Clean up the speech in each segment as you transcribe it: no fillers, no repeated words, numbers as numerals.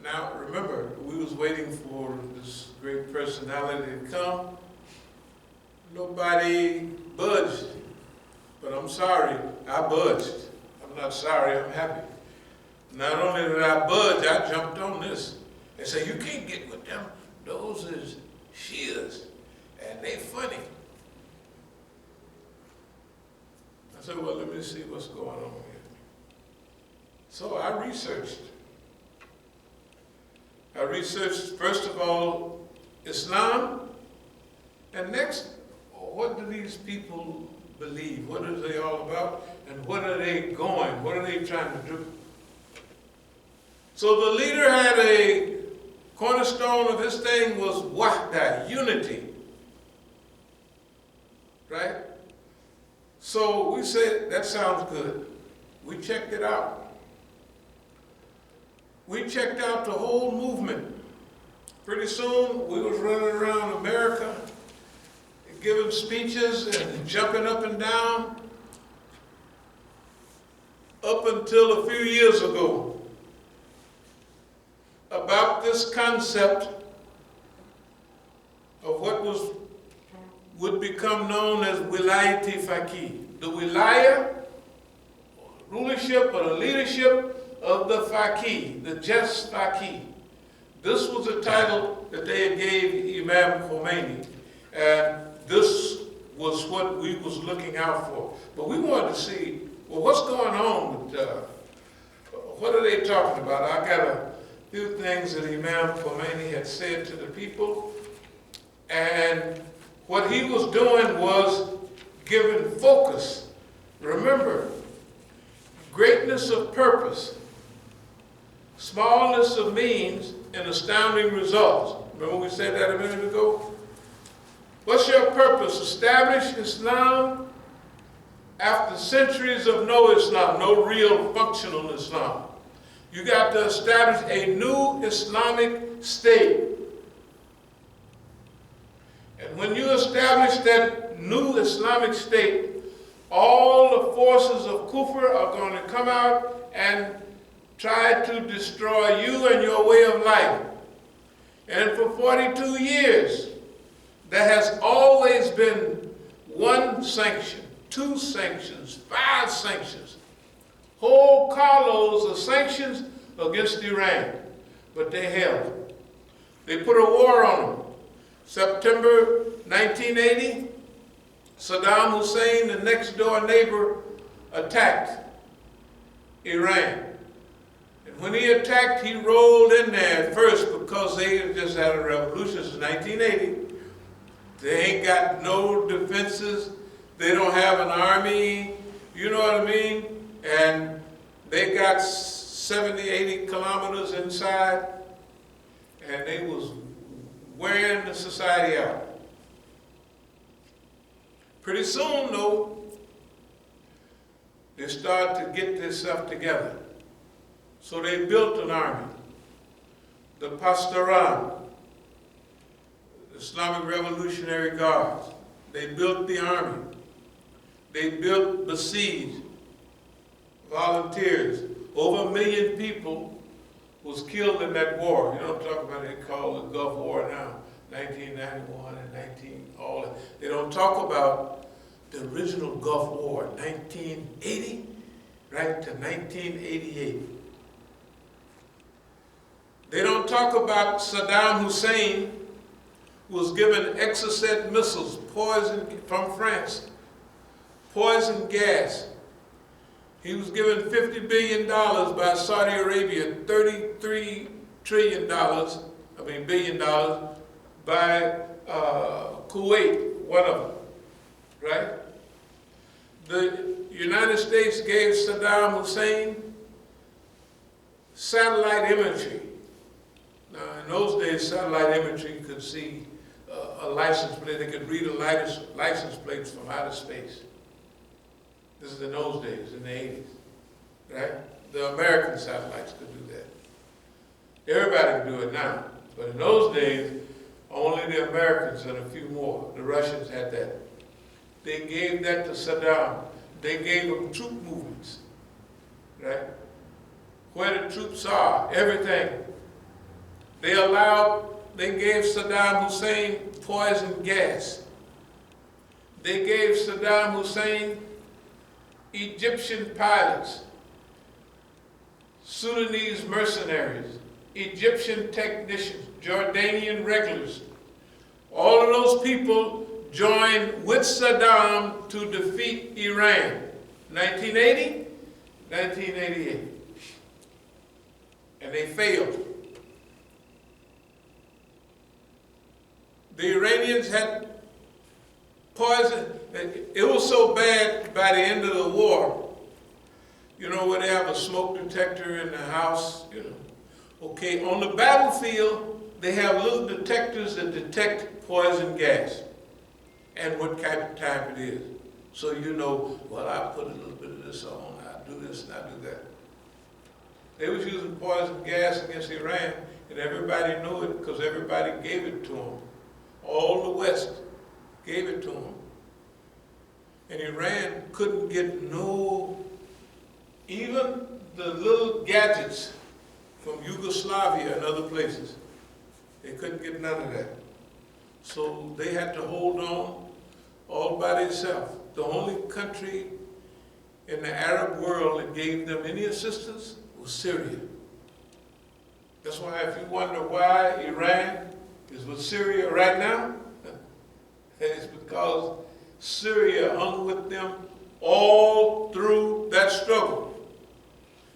Now, remember, we was waiting for this great personality to come. Nobody budged. But I'm sorry, I budged. I'm not sorry, I'm happy. Not only did I budge, I jumped on this and said, you can't get with them. Those is Shias, and they funny. I said, well, let me see what's going on here. So I researched. First of all, Islam, and next, what do these people believe? What are they all about? And what are they going? What are they trying to do? So the leader had a cornerstone of his thing was wahda, unity. Right? So we said, that sounds good. We checked it out. We checked out the whole movement. Pretty soon, we was running around America, giving speeches and jumping up and down, up until a few years ago, about this concept of what would become known as wilayati faqih. The wilaya, rulership or the leadership of the faqih, the just faqih. This was a title that they gave Imam Khomeini, and this was what we was looking out for. But we wanted to see, well, what's going on with, what are they talking about? I got a few things that Imam Khomeini had said to the people, and what he was doing was giving focus. Remember, greatness of purpose, smallness of means, and astounding results. Remember we said that a minute ago? What's your purpose? Establish Islam after centuries of no Islam, no real functional Islam. You got to establish a new Islamic state. And when you establish that new Islamic state, all the forces of kufr are going to come out and try to destroy you and your way of life. And for 42 years, there has always been one sanction, two sanctions, 5 sanctions, whole carloads of sanctions against Iran, but they held. They put a war on them. September 1980, Saddam Hussein, the next door neighbor, attacked Iran. And when he attacked, he rolled in there at first because they had just had a revolution since 1980. They ain't got no defenses. They don't have an army, you know what I mean? And they got 70, 80 kilometers inside, and they was wearing the society out. Pretty soon, though, they started to get this stuff together. So they built an army, the Pastoran, Islamic Revolutionary Guards. They built the army. They built Masjid, volunteers. Over 1 million people was killed in that war. You don't talk about it, they call it the Gulf War now, 1991 and all that. They don't talk about the original Gulf War, 1980, right to 1988. They don't talk about Saddam Hussein, who was given Exocet missiles, poison from France, poison gas. He was given $50 billion by Saudi Arabia, $33 billion by Kuwait, one of them, right? The United States gave Saddam Hussein satellite imagery. Now, in those days, satellite imagery could see a license plate. They could read a license plates from outer space. This is in those days, in the 80s, right? The American satellites could do that. Everybody can do it now. But in those days, only the Americans and a few more. The Russians had that. They gave that to Saddam. They gave him troop movements, right? Where the troops are, everything. They gave Saddam Hussein poison gas. They gave Saddam Hussein Egyptian pilots, Sudanese mercenaries, Egyptian technicians, Jordanian regulars. All of those people joined with Saddam to defeat Iran. 1980, 1988. And they failed. The Iranians had poison. It was so bad by the end of the war, you know, where they have a smoke detector in the house, you know. Okay, on the battlefield, they have little detectors that detect poison gas and what type of time it is. So you know, well, I put a little bit of this on, I do this and I do that. They was using poison gas against Iran, and everybody knew it because everybody gave it to them. All the West gave it to them. And Iran couldn't get even the little gadgets from Yugoslavia and other places. They couldn't get none of that. So they had to hold on all by themselves. The only country in the Arab world that gave them any assistance was Syria. That's why if you wonder why Iran is with Syria right now, it's because Syria hung with them all through that struggle.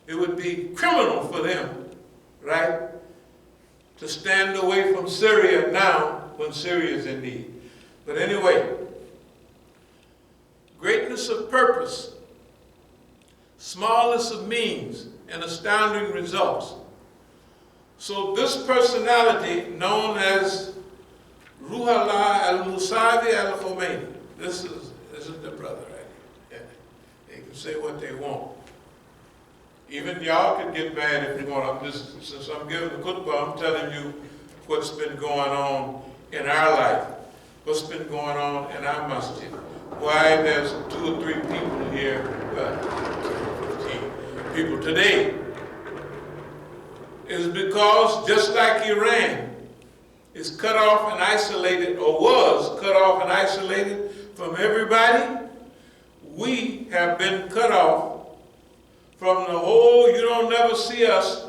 It would be criminal for them, right, to stand away from Syria now when Syria is in need. But anyway, greatness of purpose, smallness of means, and astounding results. So this personality, known as Ruhollah al-Musavi al-Khomeini, this is the brother right here. Yeah. They can say what they want. Even y'all can get mad if you want. Since I'm giving the khutbah, I'm telling you what's been going on in our life, what's been going on in our masjid. Why there's 2 or 3 people here, 15 people today, is because just like Iran is cut off and isolated, or was cut off and isolated from everybody, we have been cut off from the whole. You don't never see us.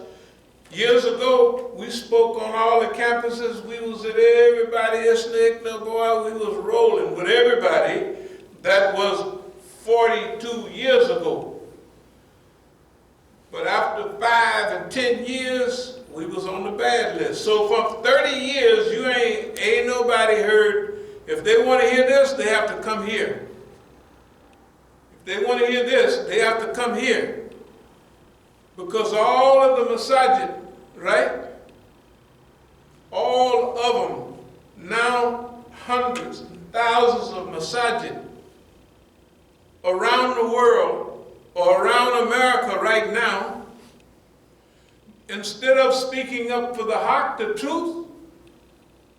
Years ago, we spoke on all the campuses. We was at everybody, Isnick, boy, we was rolling with everybody. That was 42 years ago. But after 5 and 10 years, we was on the bad list. So for 30 years, you ain't nobody heard. If they want to hear this, they have to come here. If they want to hear this, they have to come here. Because all of the masajid, right? All of them, now hundreds and thousands of masajid around the world, or around America right now, instead of speaking up for the haq, the truth,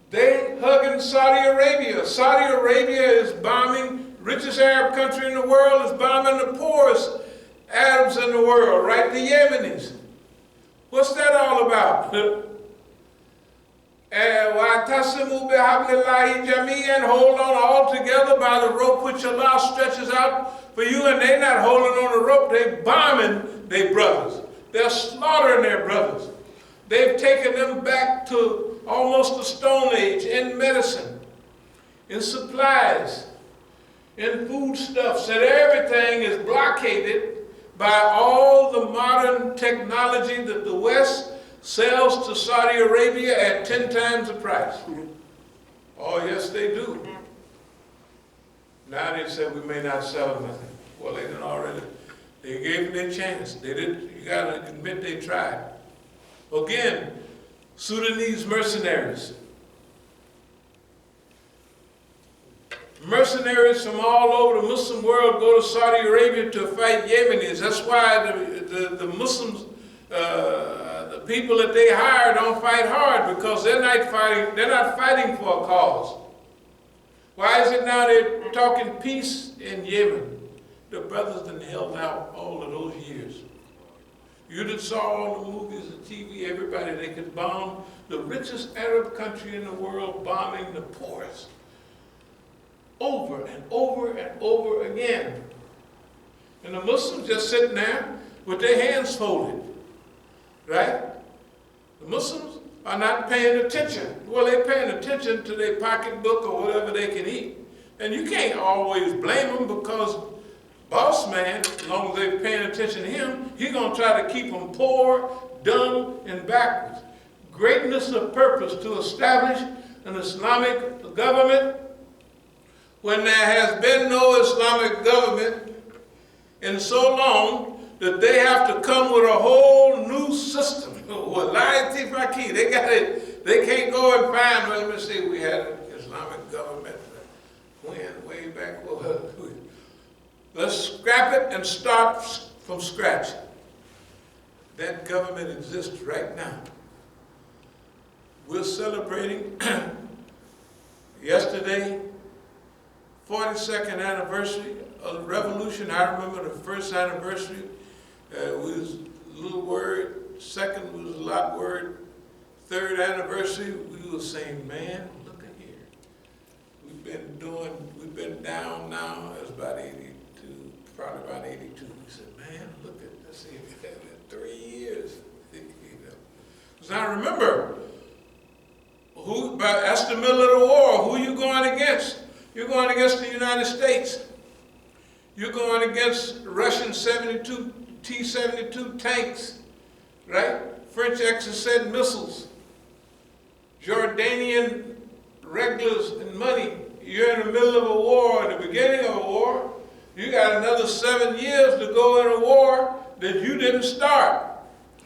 they hugging Saudi Arabia. Saudi Arabia is bombing, richest Arab country in the world is bombing the poorest Arabs in the world, right? The Yemenis. What's that all about? And hold on all together by the rope which Allah stretches out for you, and they're not holding on the rope, they're bombing their brothers. They're slaughtering their brothers. They've taken them back to almost the Stone Age in medicine, in supplies, in foodstuffs, and everything is blockaded by all the modern technology that the West sells to Saudi Arabia at 10 times the price. Oh, yes, they do. Now they said we may not sell nothing. Well, they didn't already. They gave them their chance. They did. You got to admit they tried. Again, Sudanese mercenaries. Mercenaries from all over the Muslim world go to Saudi Arabia to fight Yemenis. That's why the Muslims, the people that they hire don't fight hard, because they're not fighting for a cause. Why is it now they're talking peace in Yemen? The brothers that held out all of those years. You done saw all the movies, the TV, everybody, they could bomb the richest Arab country in the world, bombing the poorest. Over and over and over again. And the Muslims just sitting there with their hands folded, right? The Muslims are not paying attention. Well, they're paying attention to their pocketbook or whatever they can eat. And you can't always blame them, because boss man, as long as they're paying attention to him, he's going to try to keep them poor, dumb, and backwards. Greatness of purpose to establish an Islamic government when there has been no Islamic government in so long that they have to come with a whole new system. They got it. They can't go and find, well, let me see, we had an Islamic government when, way back. Let's scrap it and start from scratch. That government exists right now. We're celebrating yesterday, 42nd anniversary of the revolution. I remember the first anniversary was a little word, second was a lot word, third anniversary we were saying, man, look at here. We've been down now, it's about 82, probably about 82. We said, man, look at this, 3 years. Because I remember, that's the middle of the war. Who are you going against? You're going against the United States. You're going against Russian T-72 tanks, right? French Exocet missiles, Jordanian regulars and money. You're in the middle of a war, the beginning of a war. You got another 7 years to go in a war that you didn't start,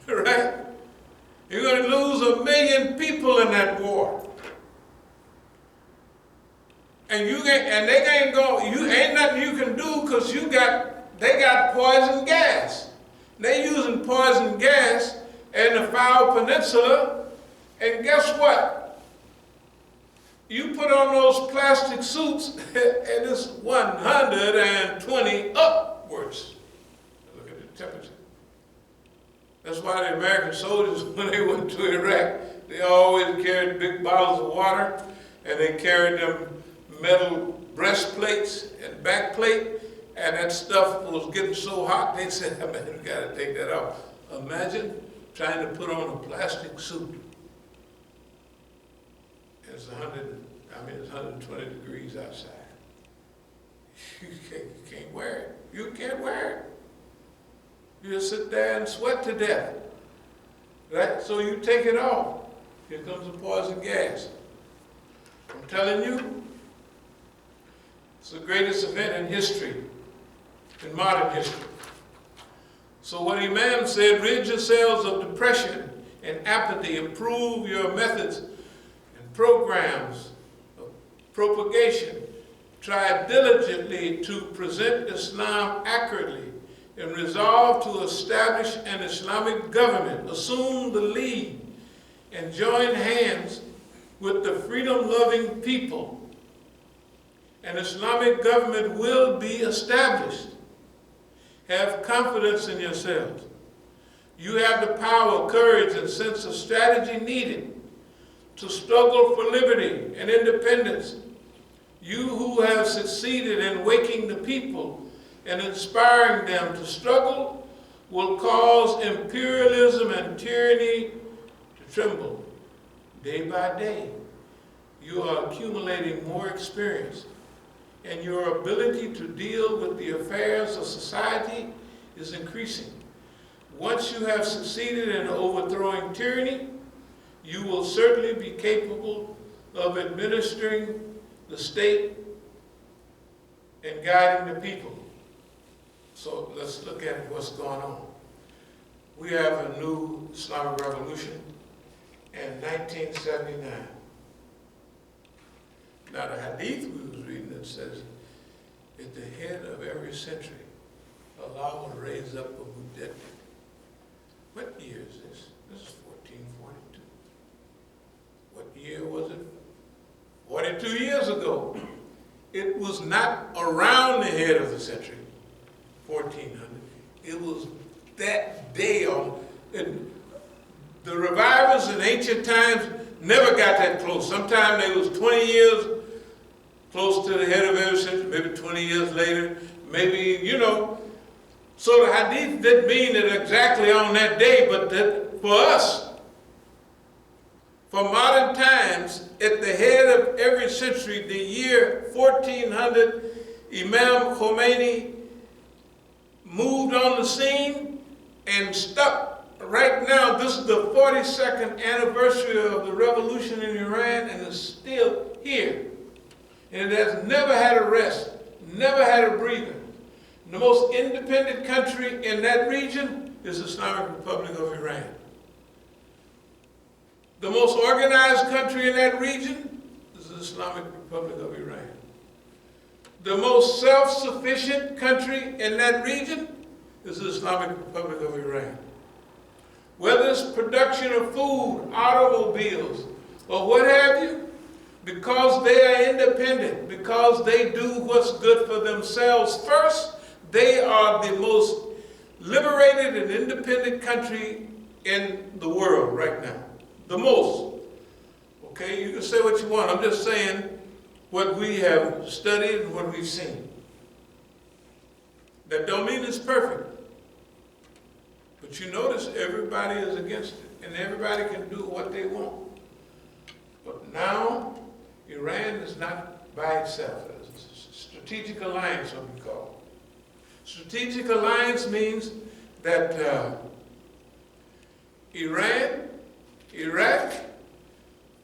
right? You're going to lose 1 million people in that war. And they ain't ain't nothing you can do, because they got poison gas. They using poison gas in the Foul Peninsula, and guess what? You put on those plastic suits, and it's 120 upwards. Look at the temperature. That's why the American soldiers, when they went to Iraq, they always carried big bottles of water, and they carried them metal breastplates and backplate, and that stuff was getting so hot, they said, man, we gotta take that off. Imagine trying to put on a plastic suit. It's 120 degrees outside. You can't wear it. You can't wear it. You just sit there and sweat to death, right? So you take it off. Here comes the poison gas. I'm telling you, it's the greatest event in history, in modern history. So what Imam said, rid yourselves of depression and apathy, improve your methods and programs of propagation. Try diligently to present Islam accurately, and resolve to establish an Islamic government, assume the lead, and join hands with the freedom-loving people. An Islamic government will be established. Have confidence in yourselves. You have the power, courage, and sense of strategy needed to struggle for liberty and independence. You who have succeeded in waking the people and inspiring them to struggle will cause imperialism and tyranny to tremble. Day by day, you are accumulating more experience, and your ability to deal with the affairs of society is increasing. Once you have succeeded in overthrowing tyranny, you will certainly be capable of administering the state and guiding the people. So let's look at what's going on. We have a new Islamic revolution in 1979. Now the hadith we was reading, it says, at the head of every century, Allah will raise up a mujaddid. What year is this? This is 1442. What year was it? 42 years ago. It was not around the head of the century, 1400. It was that day on The revivers in ancient times never got that close. Sometimes they was 20 years close to the head of every century, maybe 20 years later, maybe, you know. So the hadith didn't mean it exactly on that day, but that for us, for modern times, at the head of every century, the year 1400, Imam Khomeini moved on the scene and stuck. Right now, this is the 42nd anniversary of the revolution in Iran, and it's still here. And it has never had a rest, never had a breather. The most independent country in that region is the Islamic Republic of Iran. The most organized country in that region is the Islamic Republic of Iran. The most self-sufficient country in that region is the Islamic Republic of Iran. Whether it's production of food, automobiles, or what have you, because they are independent, because they do what's good for themselves first, they are the most liberated and independent country in the world right now. The most. Okay, you can say what you want. I'm just saying what we have studied and what we've seen. That don't mean it's perfect. But you notice everybody is against it, and everybody can do what they want. But now, Iran is not by itself. It's a strategic alliance, what we call it. Strategic alliance means that Iran, Iraq,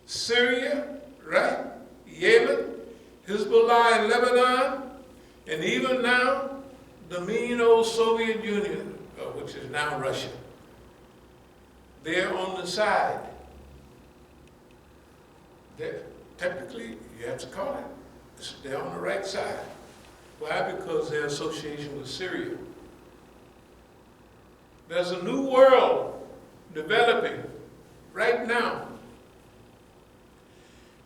Syria, right? Yemen, Hezbollah in Lebanon, and even now, the mean old Soviet Union, which is now Russia. They're on the side. Technically, you have to call it. They're on the right side. Why? Because their association with Syria. There's a new world developing right now.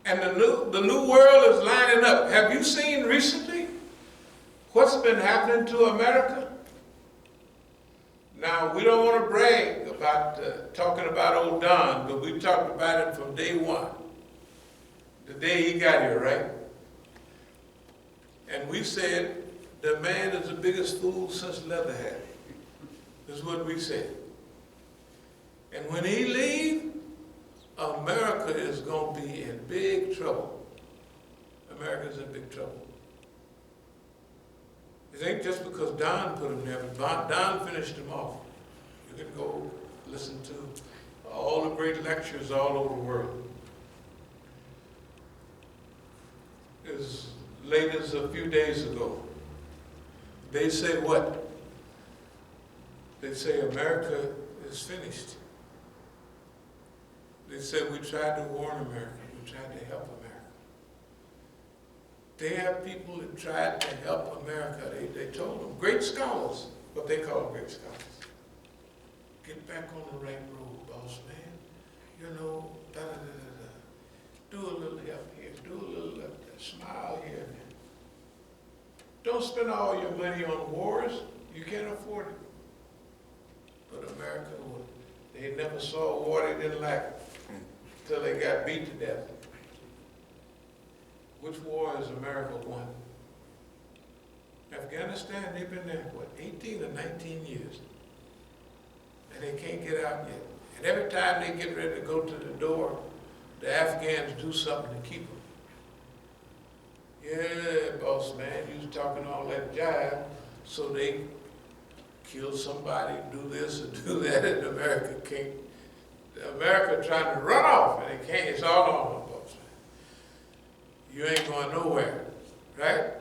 And the new world is lining up. Have you seen recently what's been happening to America? Now, we don't want to brag about talking about old Don, but we talked about it from day one. The day he got here, right? And we said, the man is the biggest fool since Leatherhead. This is what we said. And when he leaves, America is going to be in big trouble. America's in big trouble. It ain't just because Don put him there, but Don finished him off. You can go listen to all the great lectures all over the world. As late as a few days ago, they say what? They say America is finished. They said we tried to warn America, we tried to help America. They have people that tried to help America. They told them, great scholars, what they call great scholars. Get back on the right road, boss man. You know, da-da-da-da-da. Do a little help here, do a little smile here and there. Don't spend all your money on wars. You can't afford it. But America, they never saw a war they didn't like until they got beat to death. Which war has America won? Afghanistan, they've been there, what, 18 or 19 years. And they can't get out yet. And every time they get ready to go to the door, the Afghans do something to keep them. Yeah, boss man, you was talking all that jive, so they kill somebody, do this or do that, and America can't. America trying to run off, and they can't. It's all on them, boss man. You ain't going nowhere, right?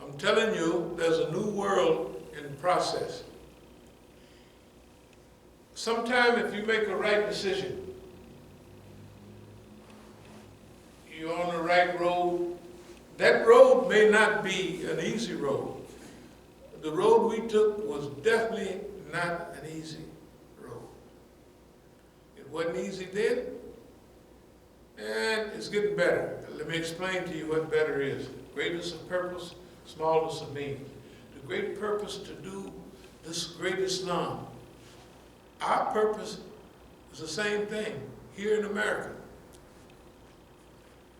I'm telling you, there's a new world in process. Sometime if you make a right decision, you're on the right road. That road may not be an easy road. The road we took was definitely not an easy road. It wasn't easy then, and it's getting better. Let me explain to you what better is. Greatness of purpose, smallness of means. The great purpose to do this great Islam Our purpose is the same thing here in America.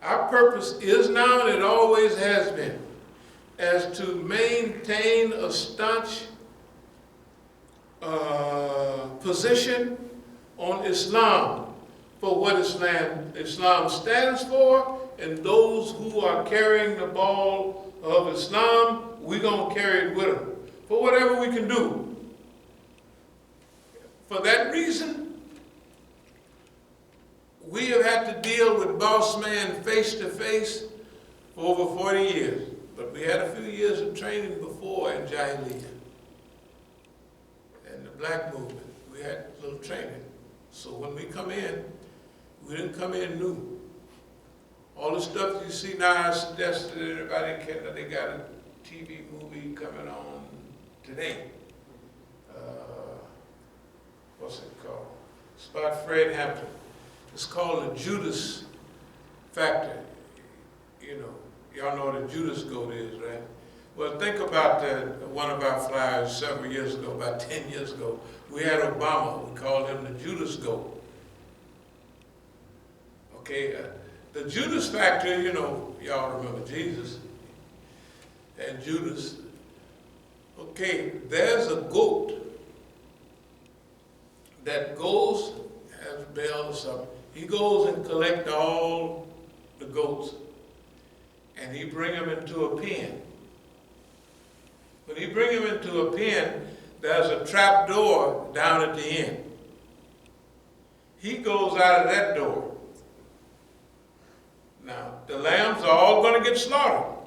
Our purpose is now, and it always has been, as to maintain a staunch position on Islam, for what Islam stands for, and those who are carrying the ball of Islam, we're going to carry it with them for whatever we can do. For that reason, we have had to deal with boss man face to face for over 40 years. But we had a few years of training before in Jahiliyyah. And the black movement, we had a little training. So when we come in, we didn't come in new. All the stuff you see now, I suggest that everybody can, they got a TV movie coming on today. What's it called? It's about Fred Hampton. It's called the Judas Factor. You know, y'all know what a Judas goat is, right? Well, think about that. One of our flyers several years ago, about 10 years ago, we had Obama. We called him the Judas goat. Okay, the Judas Factor, you know, y'all remember Jesus and Judas. Okay, there's a goat that goes, has a bell or something, he goes and collects all the goats and he bring them into a pen. When he bring them into a pen, there's a trap door down at the end. He goes out of that door. Now, the lambs are all going to get slaughtered.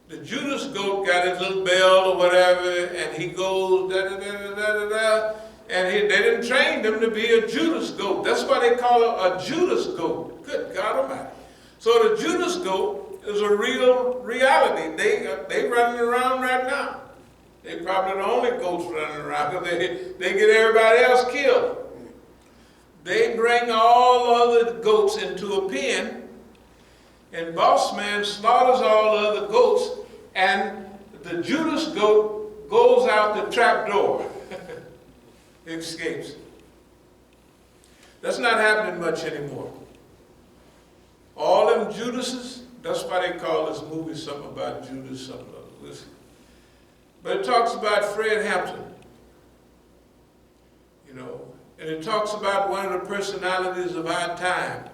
The Judas goat got his little bell or whatever, and he goes da-da-da-da-da-da-da, and they didn't train them to be a Judas goat. That's why they call it a Judas goat. Good God Almighty. So the Judas goat is a real reality. They running around right now. They probably the only goats running around because they get everybody else killed. They bring all other goats into a pen, and boss man slaughters all the other goats, and the Judas goat goes out the trap door. Escapes. That's not happening much anymore. All them Judases, that's why they call this movie something about Judas, something like this. But it talks about Fred Hampton, you know, and it talks about one of the personalities of our time,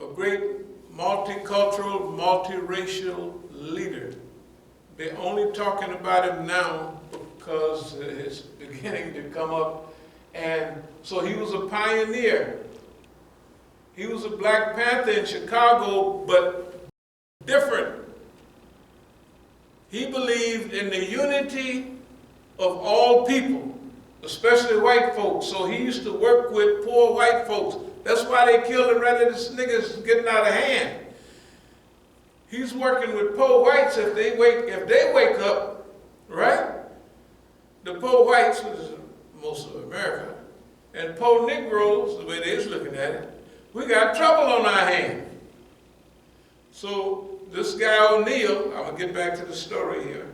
a great multicultural, multiracial leader. They're only talking about him now because it's beginning to come up. And so he was a pioneer. He was a Black Panther in Chicago, but different. He believed in the unity of all people, especially white folks. So he used to work with poor white folks. That's why they killed the redheaded niggas getting out of hand. He's working with poor whites if they wake up, right? The poor whites, which is most of America, and poor Negroes, the way they're looking at it, we got trouble on our hands. So this guy O'Neill, I'm gonna get back to the story here.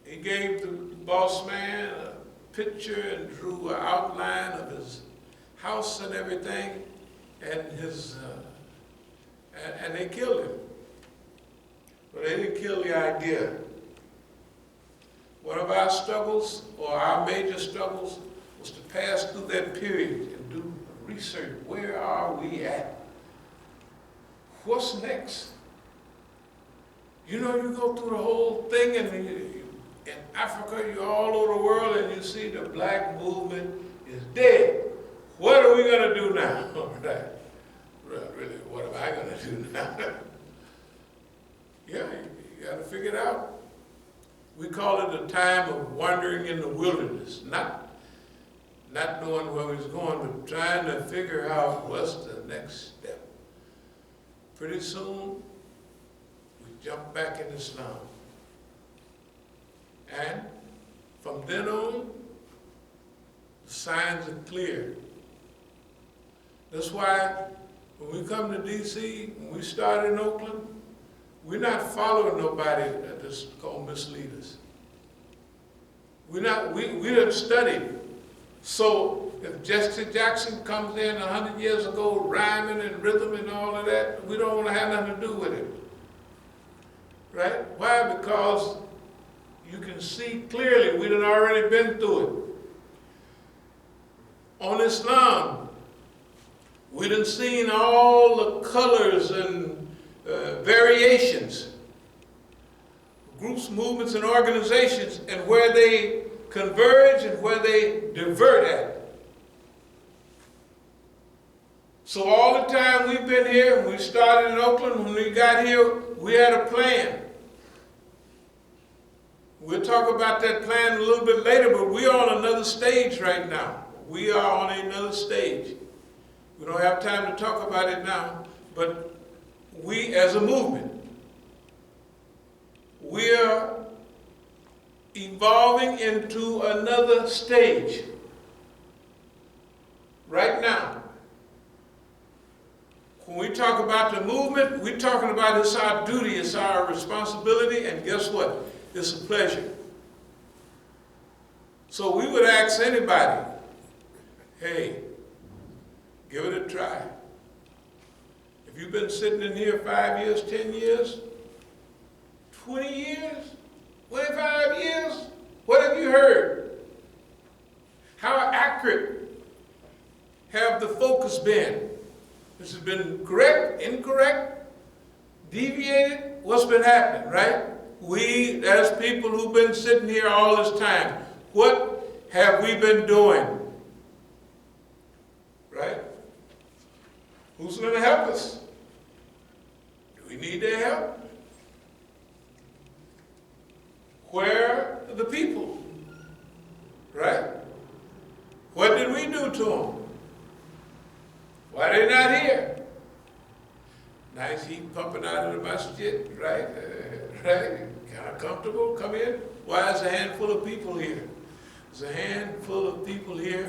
He gave the boss man a picture and drew an outline of his house and everything, and and they killed him. But they didn't kill the idea. One of our struggles, or our major struggles, was to pass through that period and do research. Where are we at? What's next? You know, you go through the whole thing, and in Africa, you're all over the world, and you see the black movement is dead. What are we going to do now? Really, what am I going to do now? Yeah, you got to figure it out. We call it a time of wandering in the wilderness, not knowing where we're going, but trying to figure out what's the next step. Pretty soon, we jump back in Islam. And from then on, the signs are clear. That's why when we come to D.C., when we start in Oakland, we're not following nobody that's going to mislead us. We didn't study. So if Jesse Jackson comes in 100 years ago, rhyming and rhythm and all of that, we don't want to have nothing to do with it. Right? Why? Because you can see clearly we done already been through it. On Islam, we done seen all the colors and variations, groups, movements, and organizations, and where they converge and where they divert at. So all the time we've been here, when we started in Oakland, when we got here, we had a plan. We'll talk about that plan a little bit later, but we're on another stage right now. We are on another stage. We don't have time to talk about it now, but we as a movement, we are evolving into another stage right now. When we talk about the movement, we're talking about it's our duty, it's our responsibility, and guess what? It's a pleasure. So we would ask anybody, hey, give it a try. If you've been sitting in here 5 years, 10 years, 20 years, 25 years, what have you heard? How accurate have the focus been? This has been correct, incorrect, deviated? What's been happening, right? We, as people who've been sitting here all this time, what have we been doing? Right? Who's going to help us? Do we need their help? Where are the people? Right? What did we do to them? Why are they not here? Nice heat pumping out of the Masjid, right? Right? Kind of comfortable, come in. Why is a handful of people here? There's a handful of people here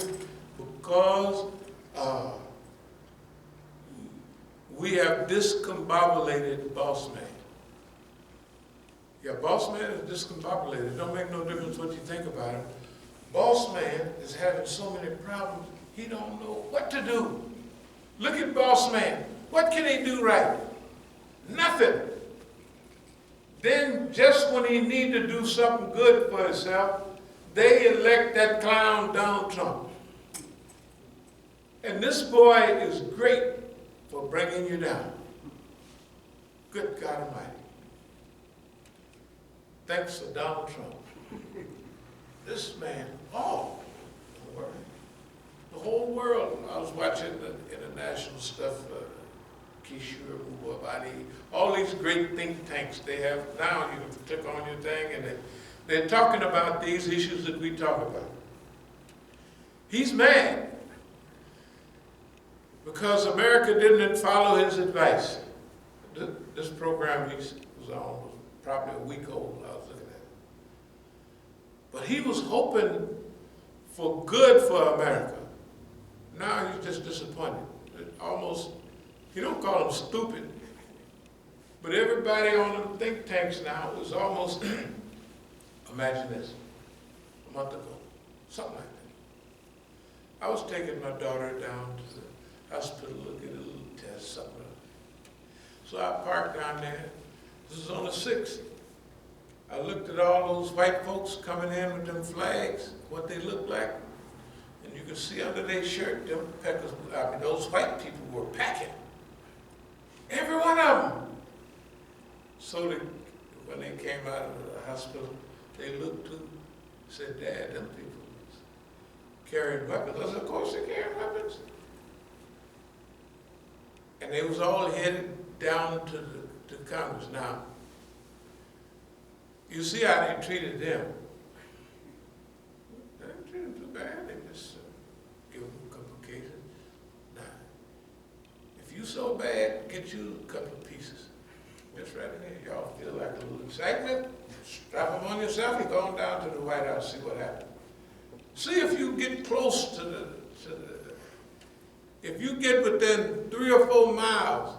because we have discombobulated boss man. Yeah, boss man is discombobulated. It don't make no difference what you think about him. Boss man is having so many problems, he don't know what to do. Look at boss man. What can he do right? Nothing. Then just when he need to do something good for himself, they elect that clown Donald Trump. And this boy is great for bringing you down. Good God Almighty. Thanks to Donald Trump. This man, the whole world. I was watching the international stuff, Kishore, Mubabadi, all these great think tanks they have now. You can click on your thing and they're talking about these issues that we talk about. He's mad because America didn't follow his advice. This program he was on was probably a week old. I was looking at it. But he was hoping for good for America. Now he's just disappointed. Almost, he don't call him stupid, but everybody on the think tanks now is almost, imagine this, a month ago, something like that. I was taking my daughter down to the hospital to get a little test, something like that. So I parked down there. This is on the 6th. I looked at all those white folks coming in with them flags, what they look like. And you can see under their shirt, them peckers, those white people were packing. Every one of them. So when they came out of the hospital, they looked to, said, Dad, them people carrying weapons. I said, of course they're carrying weapons. And they was all headed down to Congress. Now, you see how they treated them. They didn't treat them too bad. They just give them a couple of cases. Now, if you so bad, get you a couple of pieces. Just right in here. Y'all feel like a little excitement? Strap them on yourself and go on down to the White House, see what happens. See if you get close to the if you get within 3 or 4 miles,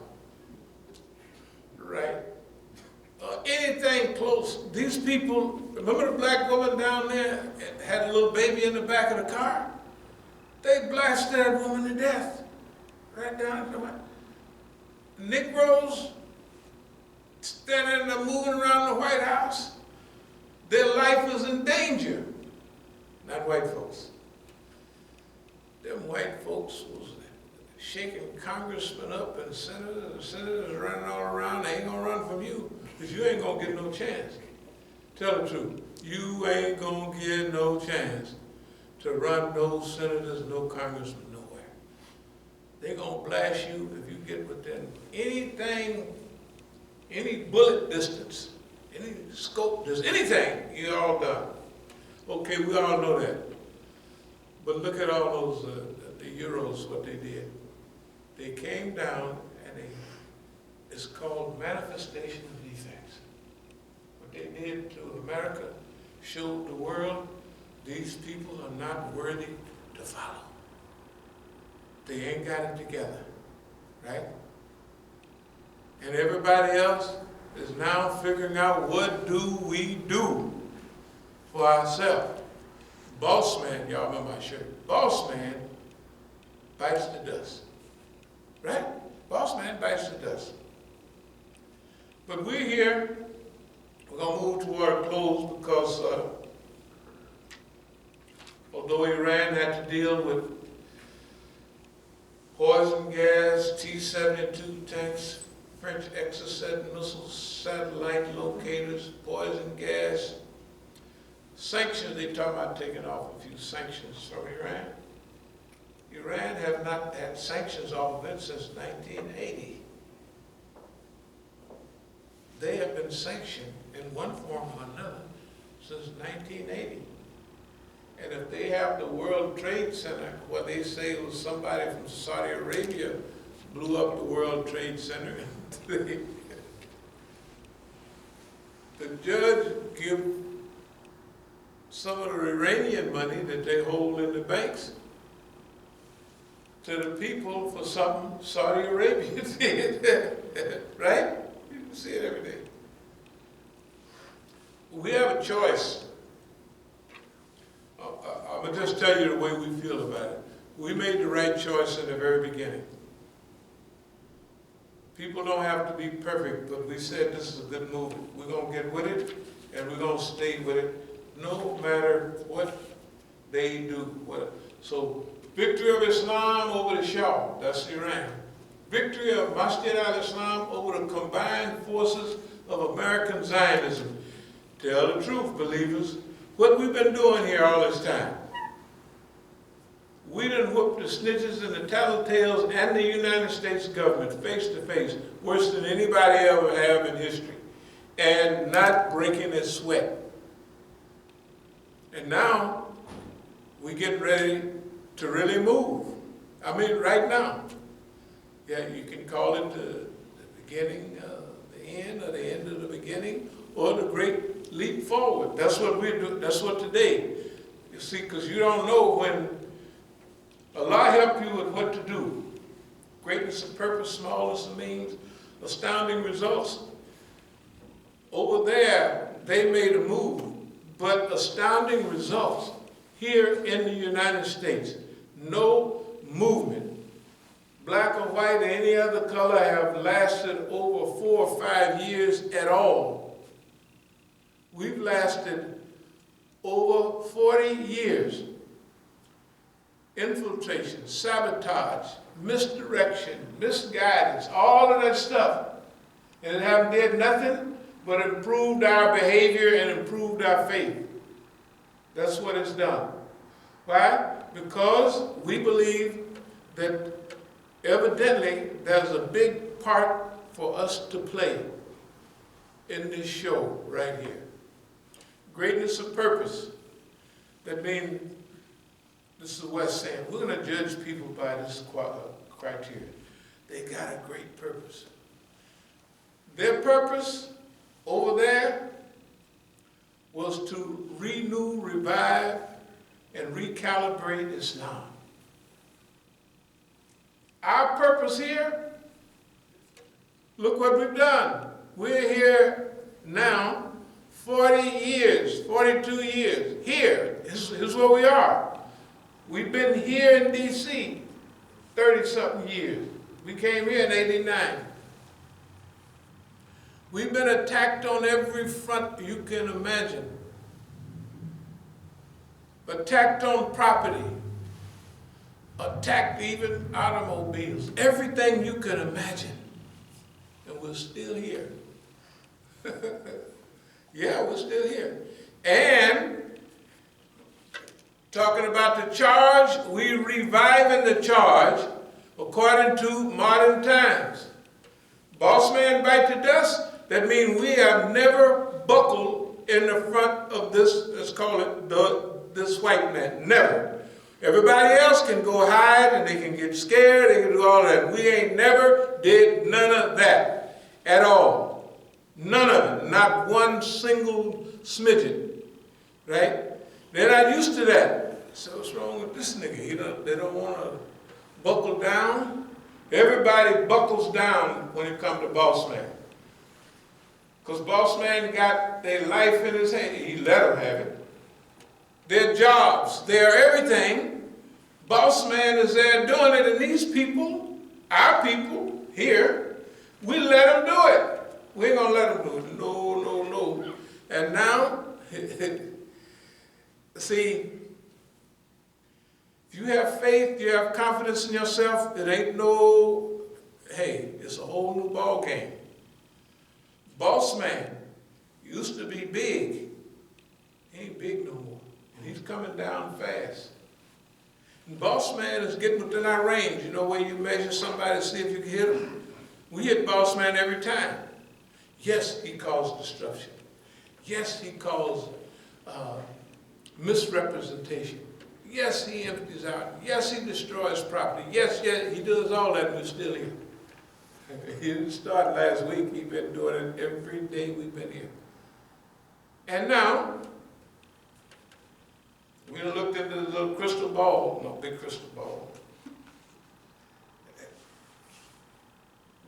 right, any anything close. These people, remember the black woman down there had a little baby in the back of the car? They blasted that woman to death. Right down the way. Negroes standing there moving around the White House. Their life is in danger. Not white folks. Them white folks was shaking congressmen up and senators running all around. They ain't gonna run from you, because you ain't gonna get no chance. Tell the truth. You ain't gonna get no chance to run no senators, no congressmen, nowhere. They gonna blast you if you get within anything, any bullet distance, any scope distance, anything, you're all done. Okay, we all know that. But look at all those, the Euros, what they did. They came down and it's called manifestation of defects. What they did to America showed the world these people are not worthy to follow. They ain't got it together, right? And everybody else is now figuring out what do we do for ourselves. Boss man, y'all remember my shirt. Boss man bites the dust. Right? Boss man bites the dust. But we're here, we're going to move toward a close because although Iran had to deal with poison gas, T-72 tanks, French Exocet missiles, satellite locators, poison gas, sanctions, they talk about taking off a few sanctions from Iran. Iran have not had sanctions off of it since 1980. They have been sanctioned in one form or another since 1980. And if they have the World Trade Center, what they say it was somebody from Saudi Arabia blew up the World Trade Center. The judge give some of the Iranian money that they hold in the banks to the people for something Saudi Arabia did, right? You can see it every day. We have a choice. I'm going to just tell you the way we feel about it. We made the right choice in the very beginning. People don't have to be perfect, but we said this is a good movement. We're going to get with it, and we're going to stay with it, no matter what they do. So, victory of Islam over the Shah, that's Iran. Victory of Masjid al-Islam over the combined forces of American Zionism. Tell the truth, believers. What we've been doing here all this time. We done whooped the snitches and the tattletales and the United States government face to face, worse than anybody ever have in history, and not breaking a sweat. And now, we getting ready to really move. I mean, right now. Yeah, you can call it the beginning, the end, or the end of the beginning, or the great leap forward. That's what we're doing. That's what today. You see, because you don't know when Allah help you with what to do. Greatness of purpose, smallness of means, astounding results. Over there, they made a move, but astounding results here in the United States. No movement, black or white or any other color, have lasted over 4 or 5 years at all. We've lasted over 40 years. Infiltration, sabotage, misdirection, misguidance, all of that stuff. And it haven't did nothing but improved our behavior and improved our faith. That's what it's done. Why? Because we believe that evidently there's a big part for us to play in this show right here. Greatness of purpose. That means, this is West saying, we're going to judge people by this criteria. They got a great purpose. Their purpose over there was to renew, revive, and recalibrate Islam. Our purpose here, look what we've done. We're here now 40 years, 42 years. Here, here's where we are. We've been here in D.C. 30-something years. We came here in '89. We've been attacked on every front you can imagine. Attacked on property. Attacked even automobiles. Everything you can imagine. And we're still here. Yeah, we're still here. And talking about the charge, we're reviving the charge according to modern times. Boss man bite the dust, that means we have never buckled in the front of this, let's call it this white man. Never. Everybody else can go hide and they can get scared, they can do all that. We ain't never did none of that at all. None of it. Not one single smidgen. Right? They're not used to that. So what's wrong with this nigga? They don't want to buckle down. Everybody buckles down when it comes to boss man. Because boss man got their life in his hand. He let them have it. Their jobs, their everything. Boss man is there doing it. And these people, our people here, we let them do it. We ain't going to let them do it. No, no, no. And now, see, if you have faith, you have confidence in yourself, it ain't no, hey, it's a whole new ball game. Boss man used to be big. He ain't big no more. And he's coming down fast. And boss man is getting within our range. You know where you measure somebody to see if you can hit him? We hit boss man every time. Yes, he caused destruction. Yes, he caused misrepresentation. Yes, he empties out. Yes, he destroys property. Yes, he does all that, and we're still here. He didn't start last week. He's been doing it every day we've been here. And now, we looked into the little crystal ball, no, big crystal ball.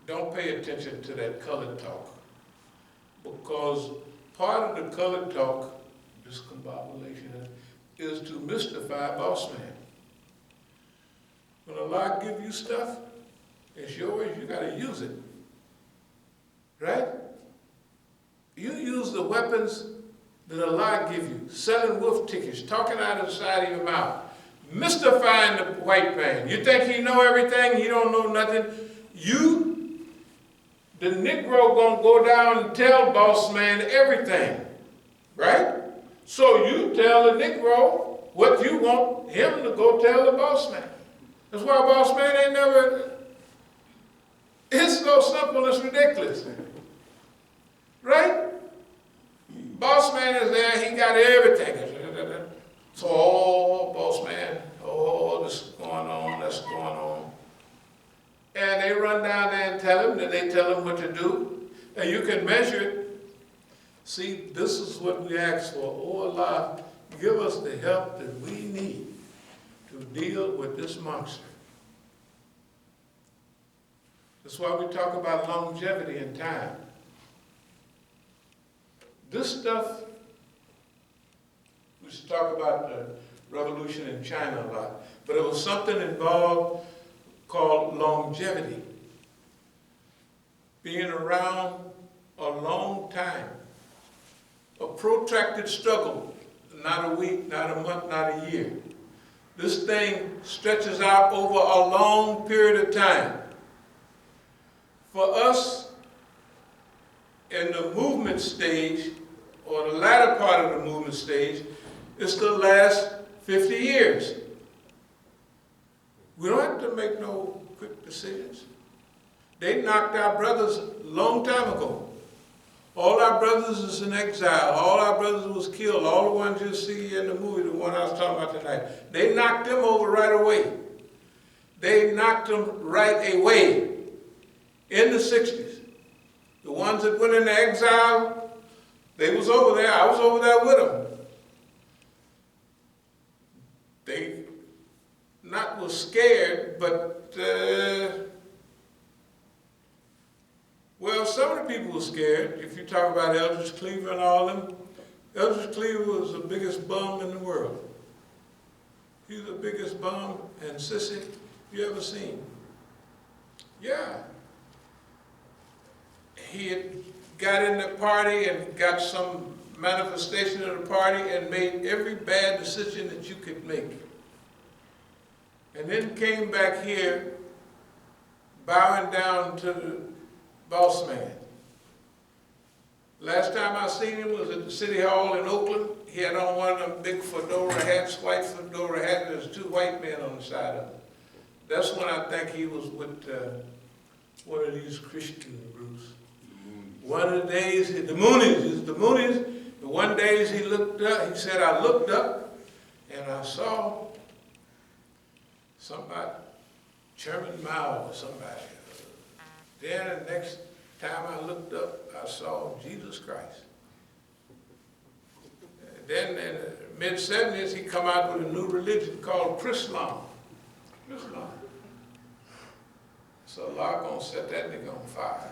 Don't pay attention to that colored talk, because part of the colored talk, discombobulation, is to mystify boss man. When Allah gives you stuff, it's yours, you got to use it. Right? You use the weapons that Allah give you. Selling wolf tickets, talking out of the side of your mouth, mystifying the white man. You think he know everything, he don't know nothing. You, the Negro, gonna go down and tell boss man everything. Right? So you tell the Negro what you want him to go tell the boss man. That's why boss man ain't never, it's so simple, it's ridiculous. Right? Boss man is there, he got everything. So, oh, boss man, oh, this is going on, that's going on. And they run down there and tell him, then they tell him what to do. And you can measure it. See, this is what we ask for. Oh Allah, give us the help that we need to deal with this monster. That's why we talk about longevity in time. This stuff, we used to talk about the revolution in China a lot, but it was something involved called longevity. Being around a long time. A protracted struggle, not a week, not a month, not a year. This thing stretches out over a long period of time. For us, in the movement stage, or the latter part of the movement stage, it's the last 50 years. We don't have to make no quick decisions. They knocked our brothers a long time ago. All our brothers is in exile. All our brothers was killed. All the ones you see in the movie, the one I was talking about tonight. They knocked them over right away. They knocked them right away in the 60s. The ones that went into exile, they was over there. I was over there with them. They not was scared, but well, some of the people were scared. If you talk about Eldridge Cleaver and all them, Eldridge Cleaver was the biggest bum in the world. He was the biggest bum and sissy you ever seen. Yeah. He had got in the party and got some manifestation of the party and made every bad decision that you could make. And then came back here bowing down to the boss man. Last time I seen him was at the City Hall in Oakland. He had on one of them big fedora hats, white fedora hat. There's two white men on the side of it. That's when I think he was with one of these Christian groups. One of the days, the Moonies, the one days he looked up, he said, I looked up and I saw somebody, Chairman Mao or somebody. Then the next time I looked up, I saw Jesus Christ. Then in the mid-70s, he come out with a new religion called Chrislam. Chrislam. So Allah gonna set that nigga on fire.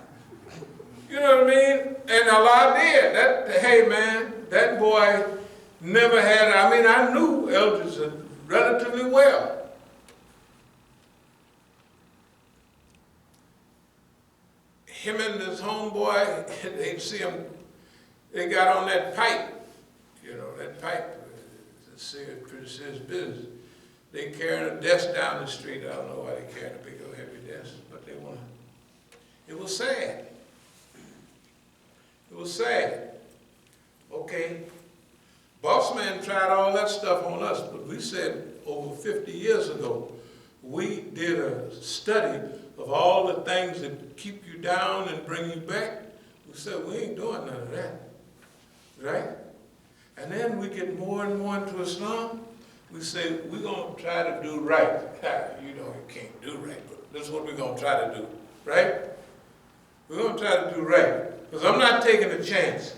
You know what I mean? And Allah did. Hey man, that boy never had, I knew Eldridge relatively well. Him and his homeboy, they'd see him, they got on that pipe, that pipe, it's a pretty serious business. They carrying a desk down the street. I don't know why they carrying a big old heavy desk, but they want to. It was sad. It was sad. Okay. Boss man tried all that stuff on us, but we said over 50 years ago, we did a study of all the things that keep you down and bring you back. We said, we ain't doing none of that, right? And then we get more and more into Islam. We say, we're going to try to do right. You can't do right, but this is what we're going to try to do, right? We're going to try to do right, because I'm not taking a chance.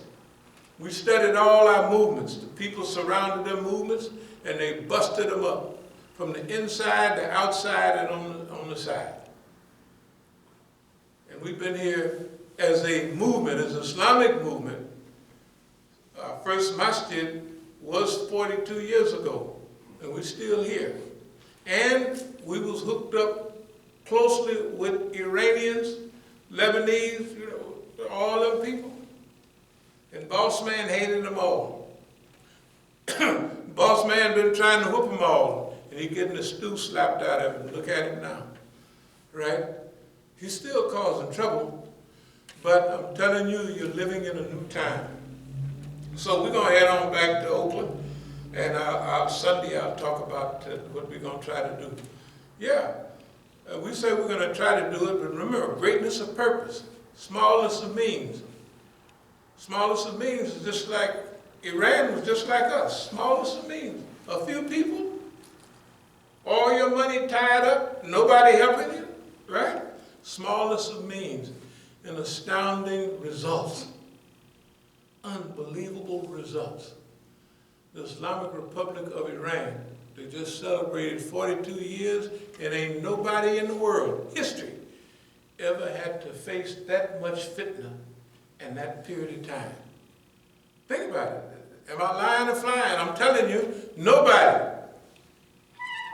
We studied all our movements. The people surrounded them movements, and they busted them up from the inside, the outside, and on the side. And we've been here as a movement, as an Islamic movement. Our first masjid was 42 years ago, and we're still here. And we was hooked up closely with Iranians, Lebanese, all them people. And boss man hated them all. Boss man been trying to whoop them all, and he getting the stew slapped out of him. Look at him now, right? He's still causing trouble, but I'm telling you, you're living in a new time. So we're gonna head on back to Oakland, and Sunday I'll talk about what we're gonna try to do. Yeah, we say we're gonna try to do it, but remember, greatness of purpose, smallness of means. Smallness of means is just like Iran was just like us. Smallness of means. A few people, all your money tied up, nobody helping you, right? Smallness of means and astounding results. Unbelievable results. The Islamic Republic of Iran, they just celebrated 42 years, and ain't nobody in the world, history, ever had to face that much fitna in that period of time. Think about it. Am I lying or flying? I'm telling you, nobody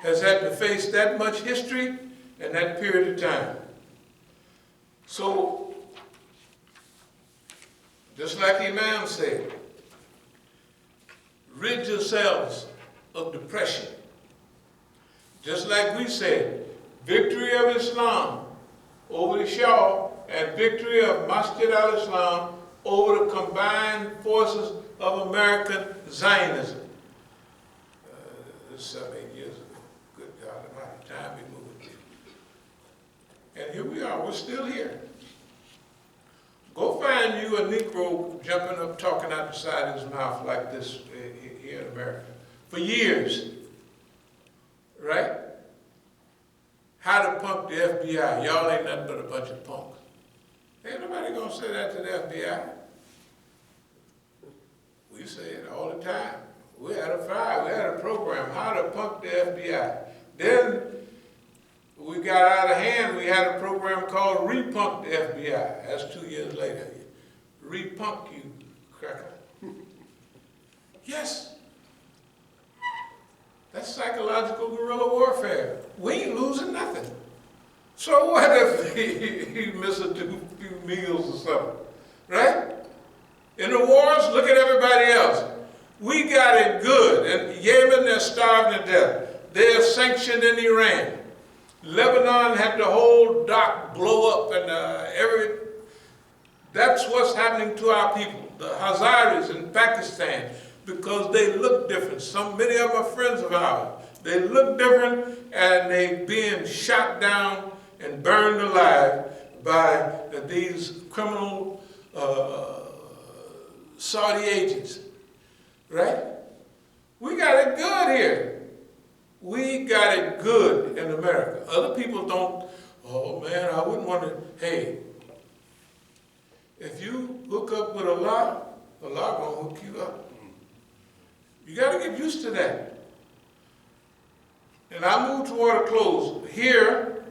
has had to face that much history in that period of time. So, just like the Imam said, rid yourselves of depression. Just like we said, victory of Islam over the Shah and victory of Masjid al-Islam over the combined forces of American Zionism. This is 7, 8 years ago. Good God Almighty, time we moved. And here we are, we're still here. Go find you a Negro jumping up, talking out the side of his mouth like this here in America for years, right? How to punk the FBI. Y'all ain't nothing but a bunch of punks. Ain't nobody gonna say that to the FBI. We say it all the time. We had a program, how to punk the FBI. Then we got out of hand, we had a program called Repunk the FBI. That's 2 years later. Repunk you, cracker. Yes. That's psychological guerrilla warfare. We ain't losing nothing. So what if he miss a few meals or something, right? In the wars, look at everybody else. We got it good. In Yemen, they're starving to death. They're sanctioned in Iran. Lebanon had the whole dock blow up, and that's what's happening to our people, the Hazaris in Pakistan, because they look different. Many of them are friends of ours. They look different, and they're being shot down and burned alive by these criminal Saudi agents, right? We got it good here. We got it good in America. Other people don't. Oh man, I wouldn't want to. Hey, if you hook up with Allah, Allah gonna hook you up. You got to get used to that. And I move toward a close. Here,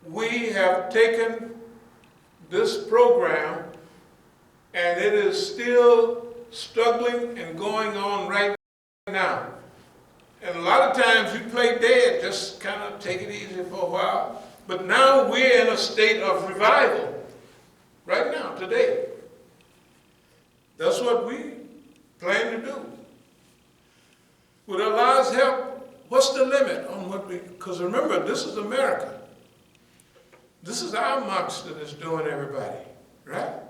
we have taken this program, and it is still struggling and going on right now. And a lot of times you play dead, just kind of take it easy for a while. But now we're in a state of revival, right now, today. That's what we plan to do. With Allah's help, what's the limit on what we, because remember, this is America. This is our monster that's doing everybody, right?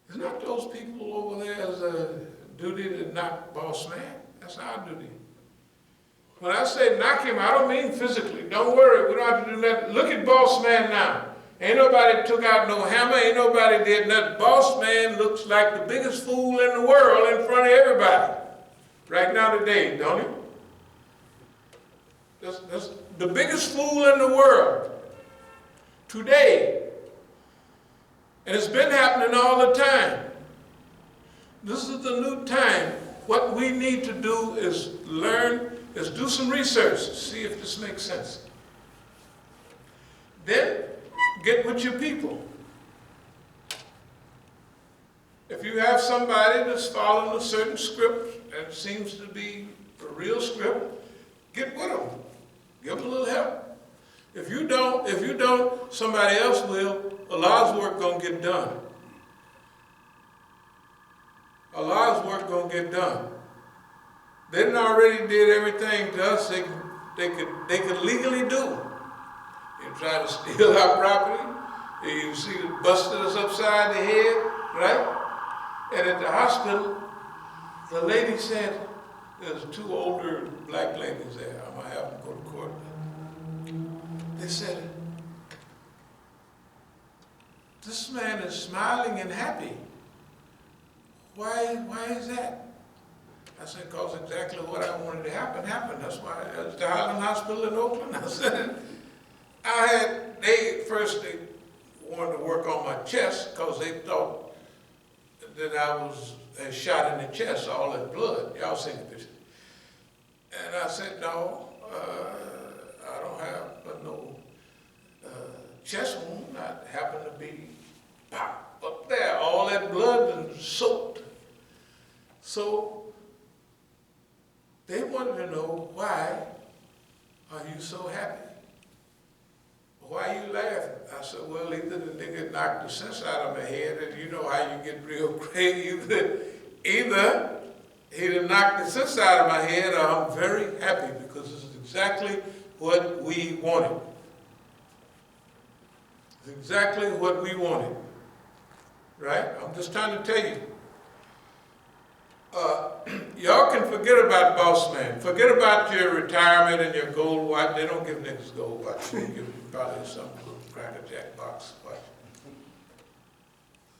It's not those people over there's a duty to knock boss man. That's our duty. When I say knock him, I don't mean physically. Don't worry, we don't have to do that. Look at boss man now. Ain't nobody took out no hammer, ain't nobody did nothing. Boss man looks like the biggest fool in the world in front of everybody. Right now today, don't he? That's the biggest fool in the world. Today. And it's been happening all the time. This is the new time. What we need to do is do some research, see if this makes sense. Then, get with your people. If you have somebody that's following a certain script that seems to be a real script, get with them. Give them a little help. If you don't, somebody else will. Allah's work gonna get done. Allah's work gonna get done. They done already did everything to us they could legally do. They try to steal our property. You see the busted us upside the head, right? And at the hospital, the lady said, there's two older black ladies there. I'm gonna have them go to court. They said, this man is smiling and happy. Why is that? I said, because exactly what I wanted to happen happened. That's why at the Highland Hospital in Oakland, I said, they wanted to work on my chest because they thought that I was shot in the chest, all that blood. Y'all seen the picture. And I said, no, I don't have no chest wound. I happen to be pop up there, all that blood and soaked. So they wanted to know, why are you so happy? Why are you laughing? I said, well, either the nigga knocked the sense out of my head, and you know how you get real crazy. Either he done knocked the sense out of my head, or I'm very happy because this is exactly what we wanted. It's exactly what we wanted. Right? I'm just trying to tell you. Y'all can forget about boss man. Forget about your retirement and your gold watch. They don't give niggas gold watch. They give you probably some little Cracker Jack box watch.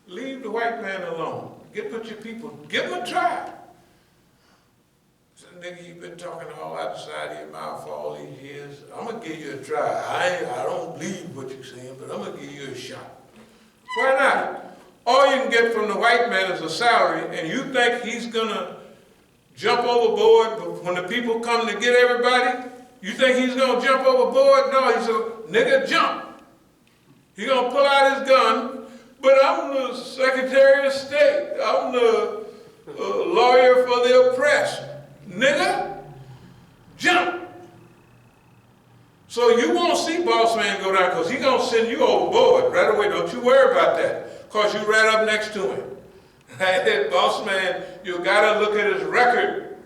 Leave the white man alone. Get with your people. Give them a try. So, nigga, you've been talking all outside of your mouth for all these years. I'm going to give you a try. I don't believe what you're saying, but I'm going to give you a shot. Why not? All you can get from the white man is a salary, and you think he's going to jump overboard, but when the people come to get everybody, you think he's going to jump overboard? No, he said, nigga, jump. He's going to pull out his gun, but I'm the Secretary of State. I'm the lawyer for the oppressed. Nigga, jump. So you won't see boss man go down because he's going to send you overboard right away. Don't you worry about that because you right up next to him. Boss man, you got to look at his record.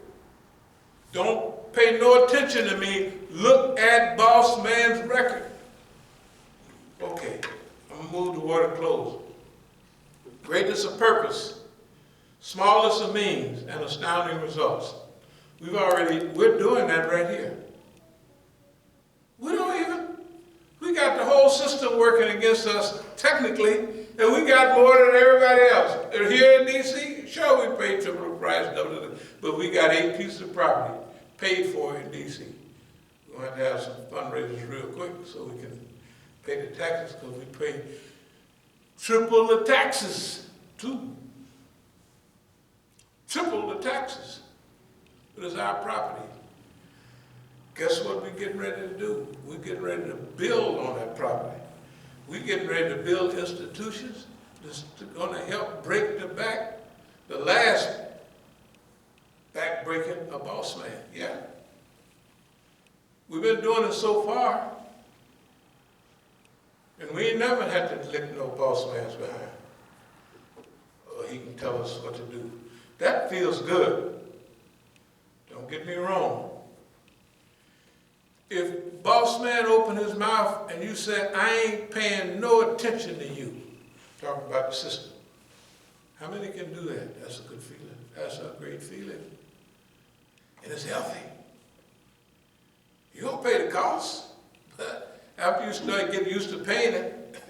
Don't pay no attention to me. Look at boss man's record. Okay, I'm going to move toward a close. Greatness of purpose, smallness of means, and astounding results. We're doing that right here. We got the whole system working against us technically, and we got more than everybody else. And here in D.C., sure we paid triple the price, but we got 8 pieces of property paid for in D.C. We're going to have some fundraisers real quick so we can pay the taxes because we pay triple the taxes too. Triple the taxes. But it's our property. Guess what we're getting ready to do? We're getting ready to build on that property. We're getting ready to build institutions that's going to help break the last back-breaking of boss man. Yeah. We've been doing it so far, and we ain't never had to lick no boss man's behind. Or he can tell us what to do. That feels good. Don't get me wrong. If boss man opened his mouth and you said, I ain't paying no attention to you, talking about the system, how many can do that? That's a good feeling. That's a great feeling. And it's healthy. You don't pay the cost. But after you start getting used to paying it,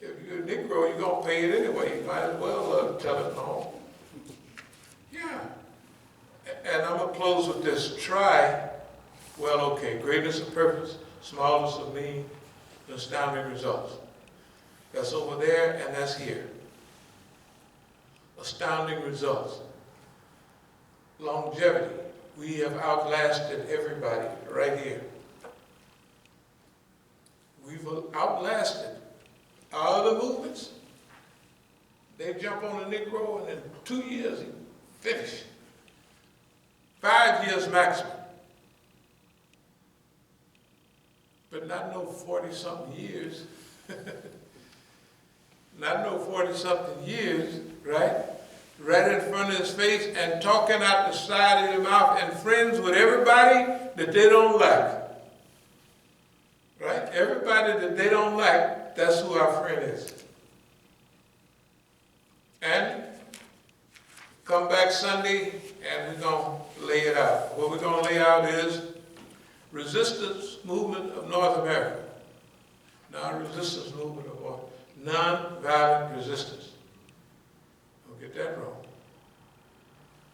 if you're a Negro, you're going to pay it anyway. You might as well tell it no. Yeah. And I'm going to close with this. Greatness of purpose, smallness of means, astounding results. That's over there and that's here. Astounding results. Longevity. We have outlasted everybody right here. We've outlasted all the movements. They jump on the Negro and in 2 years he finished. 5 years maximum. But not no 40-something years. Not no 40-something years, right? Right in front of his face and talking out the side of your mouth and friends with everybody that they don't like. Right? Everybody that they don't like, that's who our friend is. And come back Sunday and we're going to lay it out. What we're going to lay out is resistance movement of North America. Non-resistance movement of what? Non-violent resistance. Don't get that wrong.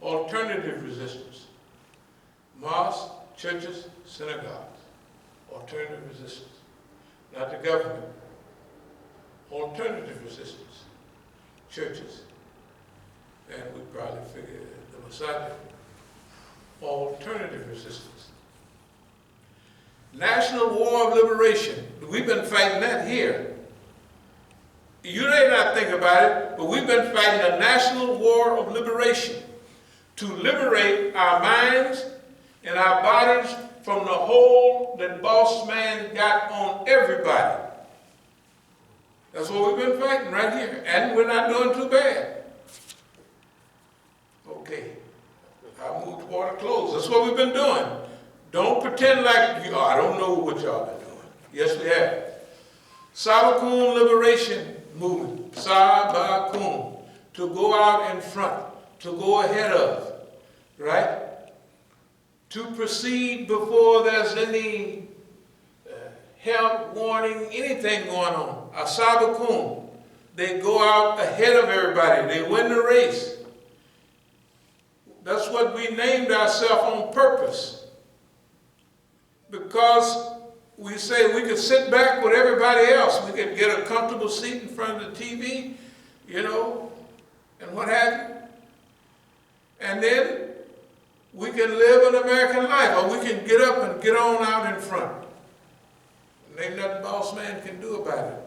Alternative resistance. Mosques, churches, synagogues. Alternative resistance. Not the government. Alternative resistance. Churches. And we probably figured the Masjid. Alternative resistance. National War of Liberation. We've been fighting that here. You may not think about it, but we've been fighting a national war of liberation to liberate our minds and our bodies from the hold that boss man got on everybody. That's what we've been fighting right here, and we're not doing too bad. Okay, I'll move toward a close. That's what we've been doing. Don't pretend like, I don't know what y'all been doing. Yes, we have. As-Sabiqun liberation movement. As-Sabiqun. To go out in front. To go ahead of. Right? To proceed before there's any help, warning, anything going on. As-Sabiqun. They go out ahead of everybody. They win the race. That's what we named ourselves on purpose. Because we say we could sit back with everybody else. We could get a comfortable seat in front of the TV, and what have you. And then we can live an American life, or we can get up and get on out in front. And Ain't nothing boss man can do about it.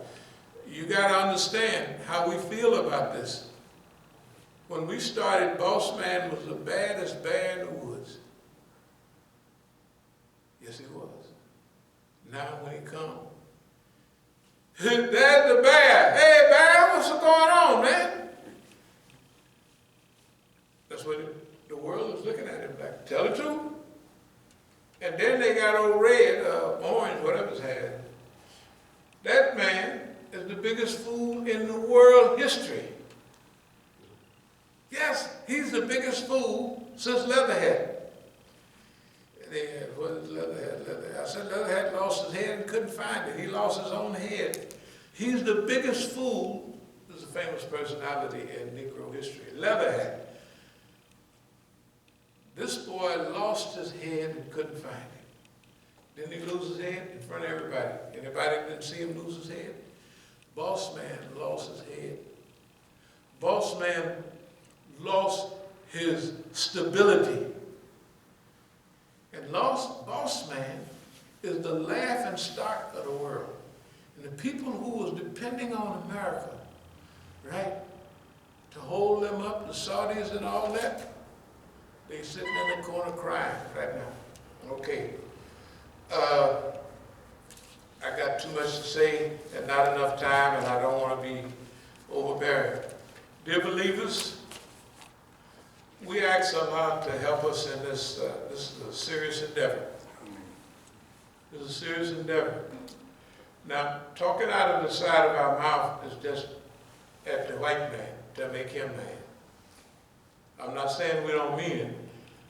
You got to understand how we feel about this. When we started, boss man was the baddest bear in the woods. Yes, he was. Now when he comes, there's the bear. Hey, bear, what's going on, man? That's what the world is looking at him like. Tell the truth. And then they got old red, orange, whatever's had. That man is the biggest fool in the world history. Yes, he's the biggest fool since Leatherhead. What is Leatherhead? Leatherhead. I said Leatherhead lost his head and couldn't find it. He lost his own head. He's the biggest fool. There's a famous personality in Negro history. Leatherhead. This boy lost his head and couldn't find it. Didn't he lose his head in front of everybody? Anybody didn't see him lose his head? Boss man lost his head. Boss man lost his stability. And boss man is the laughing stock of the world. And the people who was depending on America, right, to hold them up, the Saudis and all that, they sitting in the corner crying right now. Okay. I got too much to say and not enough time, and I don't want to be overbearing. Dear believers, we ask Allah to help us in this. This is a serious endeavor. This is a serious endeavor. Now, talking out of the side of our mouth is just at the white man to make him mad. I'm not saying we don't mean it,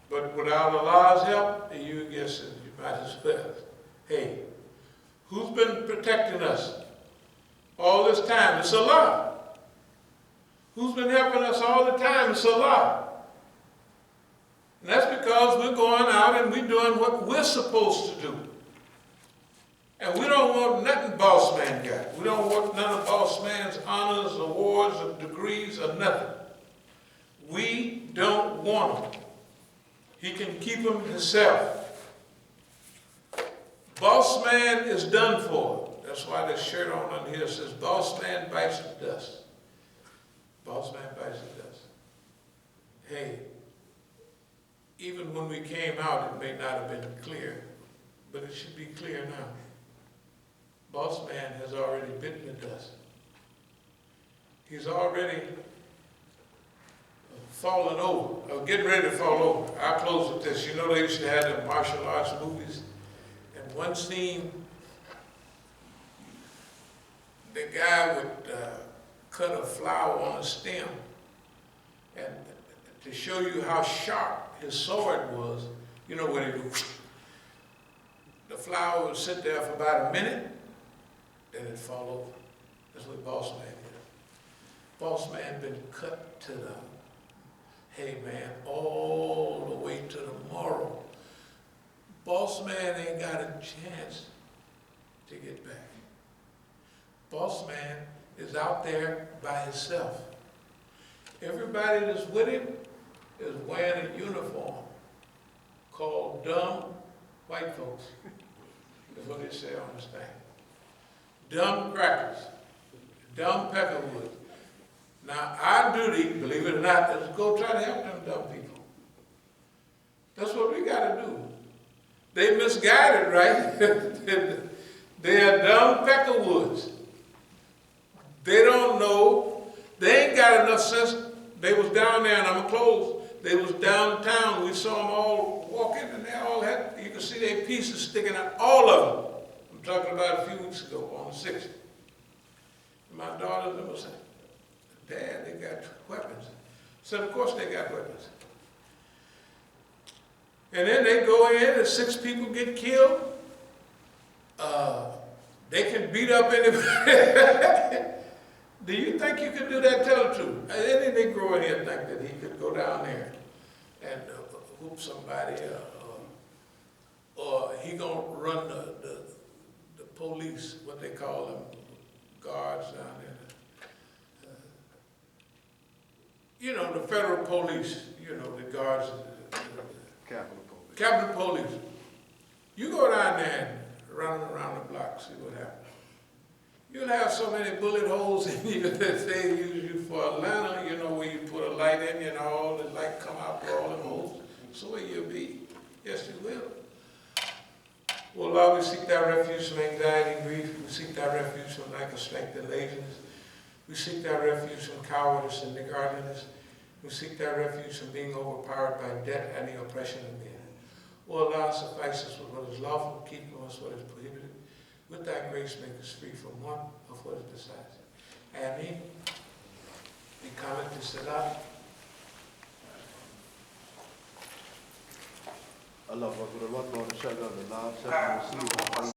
but without Allah's help, you guess it, you might as well. Hey, who's been protecting us all this time? It's Allah. Who's been helping us all the time? It's Allah. And that's because we're going out and we're doing what we're supposed to do. And we don't want nothing boss man got. We don't want none of boss man's honors, awards, or degrees, or nothing. We don't want them. He can keep them himself. Boss man is done for. That's why this shirt on here says, boss man bites the dust. Boss man bites the dust. Hey, even when we came out, it may not have been clear, but it should be clear now. Boss man has already bitten the dust. He's already fallen over, or getting ready to fall over. I'll close with this. You know they used to have the martial arts movies, and one scene, the guy would cut a flower on a stem, and to show you how sharp his sword was, you know what he do? The flower would sit there for about a minute, then it'd fall over. That's what boss man is. Boss man been cut to the, hey man, all the way to the marrow. Boss man ain't got a chance to get back. Boss man is out there by himself. Everybody that's with him is wearing a uniform called dumb white folks. That's what they say on this thing. Dumb crackers, dumb peckerwood. Now, our duty, believe it or not, is to go try to help them dumb people. That's what we got to do. They misguided, right? They are dumb peckerwoods. They don't know. They ain't got enough sense. They was down there, and I'm going to close. They was downtown. We saw them all walking, and they all had, you can see their pieces sticking out, all of them. I'm talking about a few weeks ago on the 6th. And my daughter was saying, Dad, they got weapons. I said, of course they got weapons. And then they go in and 6 people get killed. They can beat up anybody. Do you think you could do that? Tell the truth. Any Negro in here think that he could go down there and whoop somebody, or he gonna run the police, what they call them, guards down there. You know, the federal police, you know, the guards. Capitol Police. You go down there and run around the block, see what happens. You'll have so many bullet holes in you that they use you for a lantern, you know, where you put a light in you and all the light come out through all them holes. So where you'll be. Yes, you will. Well, Lord, we seek thy refuge from anxiety and grief. We seek thy refuge from lack of strength and laziness. We seek thy refuge from cowardice and niggardliness. We seek thy refuge from being overpowered by debt and the oppression of men. O Allah, suffice us with what is lawful, keep from us what is prohibited. With thy grace, make us free from one of what is besides. Ameen. We come to Salah. Allah Akbar.